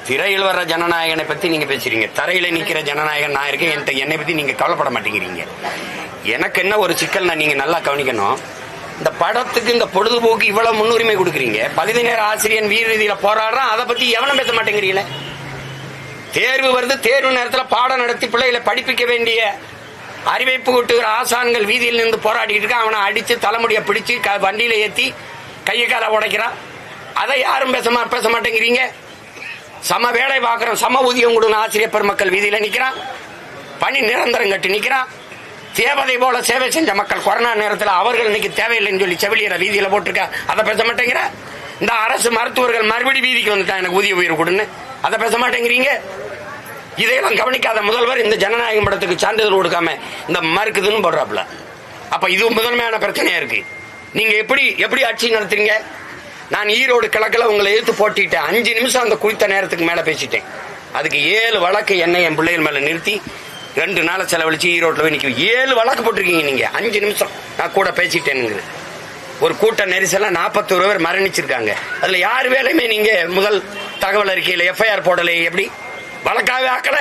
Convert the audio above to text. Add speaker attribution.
Speaker 1: திரையில் வர்ற ஜனநாயகனை பத்தி நீங்க பேசுறீங்க, தரையில நிக்கிற ஜனநாயகன் நான் இருக்கேன். என்னை பத்தி நீங்க கவலைப்பட மாட்டேங்கிறீங்க. எனக்கு என்ன ஒரு சிக்கல், நீங்க நல்லா கவனிக்கணும். இந்த படத்துக்கு இந்த பொழுதுபோக்கு இவ்வளவு முன்னுரிமை கொடுக்குறீங்க. பகுதி நேர ஆசிரியன் வீர ரீதியில போராடுறான், அதை பத்தி எவனும் பேச மாட்டேங்கிறீங்களே. தேர்வு வருது, தேர்வு நேரத்தில் பாடம் நடத்தி பிள்ளைகளை படிப்பிக்க வேண்டிய அறிவிப்பு கூட்டுகிற ஆசான்கள் வீதியில் நின்று போராடிட்டு இருக்கான். அவனை அடிச்சு தலைமுடியை பிடிச்சு வண்டியில ஏத்தி கையை காலை உடைக்கிறான். அதை யாரும் பேச மாட்டேங்கிறீங்க. சம வேலை பார்க்கிறோம், சம ஊதியம் கொடுங்க ஆசிரியர் பெருமக்கள் வீதியில நிக்கிறான். பணி நிரந்தரம் கட்டி நிக்கிறான். தேவதை போல சேவை செஞ்ச மக்கள் கொரோனா நேரத்தில் அவர்கள் இன்னைக்கு தேவையில்லைன்னு சொல்லி செவிலியரை வீதியில போட்டிருக்க, அதை பேச மாட்டேங்கிற. இந்த அரசு மருத்துவர்கள் மறுபடி வீதிக்கு வந்துட்டான் எனக்கு ஊதிய உயர்வு கொடுன்னு, அதை பேச மாட்டேங்கிறீங்க. இதையெல்லாம் கவனிக்காத முதல்வர் இந்த ஜனநாயகம் படத்துக்கு சான்றிதழ் கொடுக்காம இந்த மறுக்குதுன்னு போடுறாப்புல. அப்ப இது முதன்மையான பிரச்சனையா இருக்கு. நீங்க எப்படி ஆட்சி நடத்துறீங்க? நான் ஈரோடு கிழக்குல உங்களை எதிர்த்து போட்டிட்டேன். 5 நிமிஷம் அந்த குறித்த நேரத்துக்கு மேல பேசிட்டேன். அதுக்கு 7 வழக்கு என்னை என் பிள்ளைகள் மேல நிறுத்தி 2 நாளை செலவழிச்சு ஈரோட்டில் போய் நிற்கும். 7 வழக்கு போட்டிருக்கீங்க நீங்க. 5 நிமிஷம் நான் கூட பேசிட்டேன்னு. ஒரு கூட்ட நெரிசல 41 பேர் மரணிச்சிருக்காங்க. அதுல யார் வேலையுமே நீங்க முதல் தகவல் அறிக்கையில FIR போடலை. எப்படி வழக்காவே ஆக்கல?